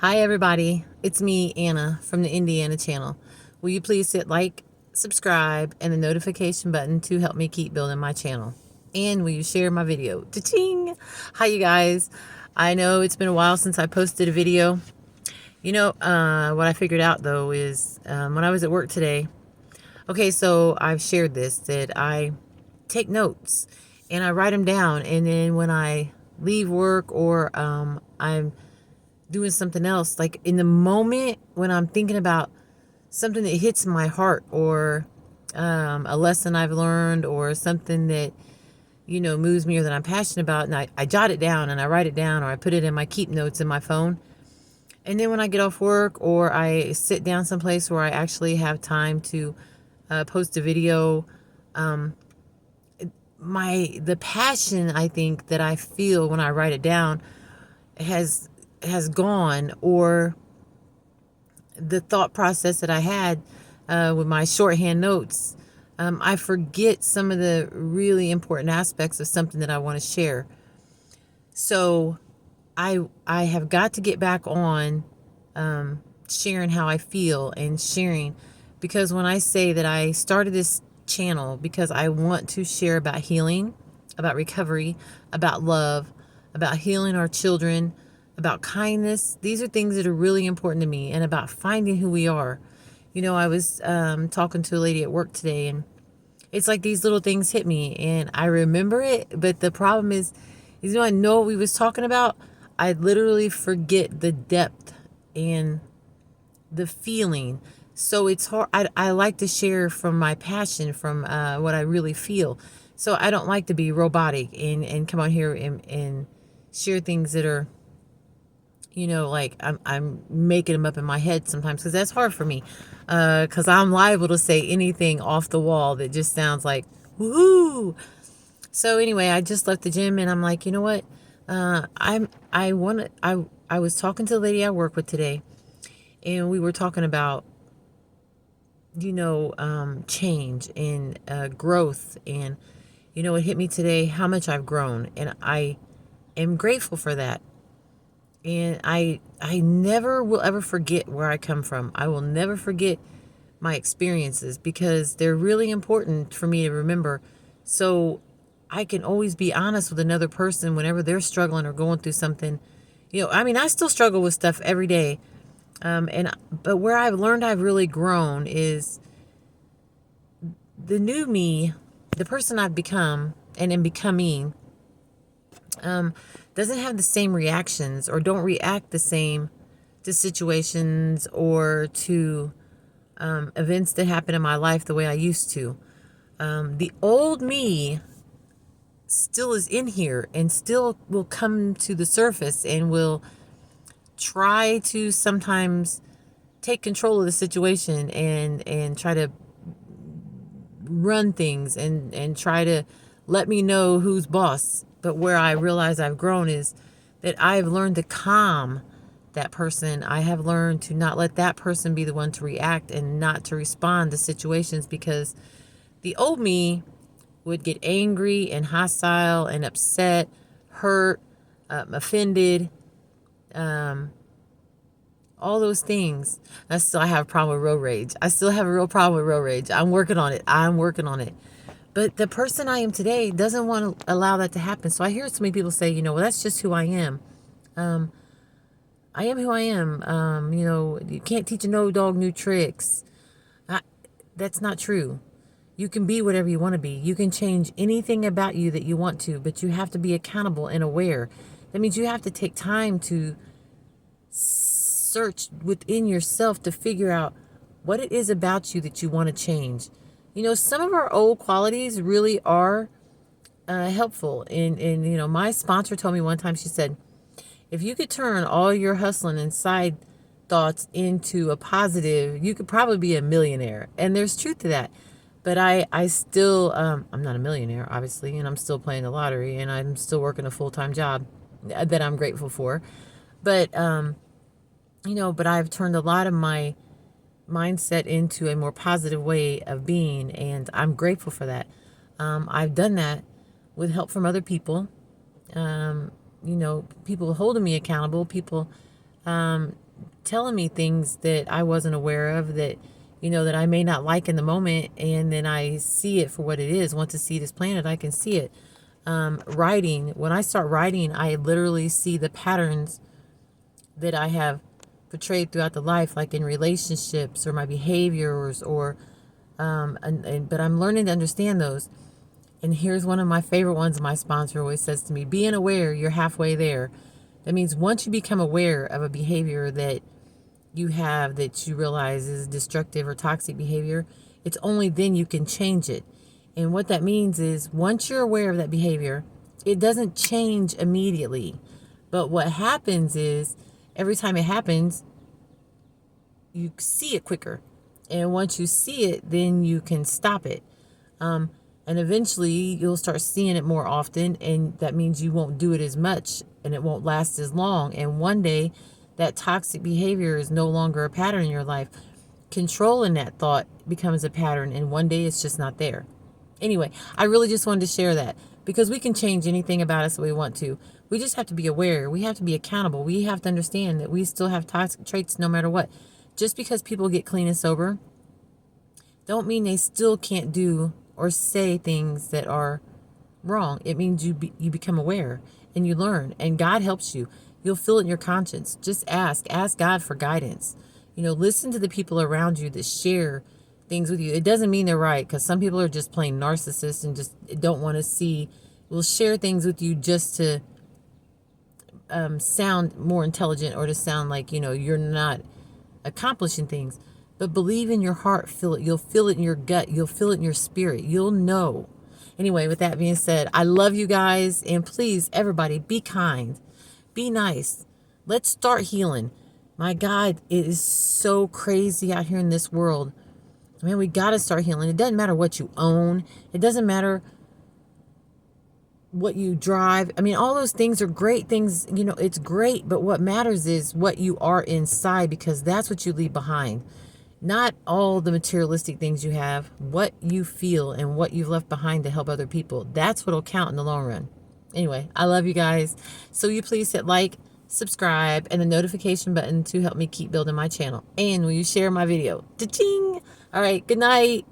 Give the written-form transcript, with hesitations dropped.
Hi, everybody. It's me, Anna, from the Indiana channel. Will you please hit like, subscribe, and the notification button to help me keep building my channel? And will you share my video? Cha-ching! Hi, you guys. I know it's been a while since I posted a video. What I figured out, though, is when I was at work today. Okay, so I've shared this, that I take notes and I write them down. And then when I leave work or I'm doing something else, like in the moment when I'm thinking about something that hits my heart, or a lesson I've learned, or something that moves me or that I'm passionate about, and I jot it down and I write it down, or I put it in my keep notes in my phone. And then when I get off work or I sit down someplace where I actually have time to post a video, the passion I think that I feel when I write it down has gone, or the thought process that I had with my shorthand notes. I forget some of the really important aspects of something that I want to share. So I have got to get back on sharing how I feel and sharing, because when I say that I started this channel because I want to share about healing, about recovery, about love, about healing our children, about kindness. These are things that are really important to me, and about finding who we are. I was talking to a lady at work today, and it's like these little things hit me, and I remember it. But the problem is I know what we was talking about. I literally forget the depth and the feeling. So it's hard. I like to share from my passion, from what I really feel. So I don't like to be robotic and come on here and share things that are, like I'm making them up in my head sometimes, because that's hard for me. Because I'm liable to say anything off the wall that just sounds like woohoo. So anyway, I just left the gym, and I'm like, you know what? I was talking to the lady I work with today, and we were talking about change and growth, and it hit me today how much I've grown, and I am grateful for that. And I never will ever forget where I come from. I will never forget my experiences, because they're really important for me to remember. So I can always be honest with another person whenever they're struggling or going through something. I still struggle with stuff every day. But where I've learned I've really grown is the new me, the person I've become and am becoming, doesn't have the same reactions, or don't react the same to situations or to events that happen in my life the way I used to. The old me still is in here and still will come to the surface and will try to sometimes take control of the situation and try to run things and try to let me know who's boss. But where I realize I've grown is that I've learned to calm that person. I have learned to not let that person be the one to react and not to respond to situations, because the old me would get angry and hostile and upset, hurt, offended, all those things. I have a problem with road rage. I still have a real problem with road rage. I'm working on it. But the person I am today doesn't want to allow that to happen. So I hear so many people say, well, that's just who I am. I am who I am. You can't teach an old dog new tricks. That's not true. You can be whatever you want to be. You can change anything about you that you want to, but you have to be accountable and aware. That means you have to take time to search within yourself to figure out what it is about you that you want to change. Some of our old qualities really are helpful. And my sponsor told me one time, she said, if you could turn all your hustling and side thoughts into a positive, you could probably be a millionaire. And there's truth to that. But I still, I'm not a millionaire, obviously, and I'm still playing the lottery, and I'm still working a full-time job that I'm grateful for. But, but I've turned a lot of my mindset into a more positive way of being, and I'm grateful for that. I've done that with help from other people, people holding me accountable, people telling me things that I wasn't aware of, that, that I may not like in the moment. And then I see it for what it is. Once a seed is planted, I can see it. Writing, when I start writing, I literally see the patterns that I have portrayed throughout the life, like in relationships or my behaviors, or but I'm learning to understand those. And here's one of my favorite ones. My sponsor always says to me, being aware, you're halfway there. That means once you become aware of a behavior that you have, that you realize is destructive or toxic behavior, it's only then you can change it. And what that means is, once you're aware of that behavior, it doesn't change immediately. But what happens is, every time it happens, you see it quicker. And once you see it, then you can stop it. And eventually you'll start seeing it more often, and that means you won't do it as much, and it won't last as long. And one day that toxic behavior is no longer a pattern in your life. Controlling that thought becomes a pattern, and one day it's just not there. Anyway, I really just wanted to share that, because we can change anything about us that we want to. We just have to be aware. We have to be accountable. We have to understand that we still have toxic traits no matter what. Just because people get clean and sober, don't mean they still can't do or say things that are wrong. It means you become aware and you learn, and God helps you. You'll feel it in your conscience. Just ask God for guidance. Listen to the people around you that share things with you. It doesn't mean they're right, because some people are just plain narcissists and just don't want to see, will share things with you just to sound more intelligent, or to sound like, you're not accomplishing things. But believe in your heart, feel it. You'll feel it in your gut. You'll feel it in your spirit. You'll know. Anyway, with that being said, I love you guys. And please, everybody, be kind. Be nice. Let's start healing. My God, it is so crazy out here in this world. Man, we got to start healing. It doesn't matter what you own. It doesn't matter what you drive. I mean, all those things are great things. It's great. But what matters is what you are inside, because that's what you leave behind. Not all the materialistic things you have, what you feel and what you've left behind to help other people. That's what'll count in the long run. Anyway, I love you guys. So you please hit like, subscribe, and the notification button to help me keep building my channel. And will you share my video? Ta-ching! All right, good night.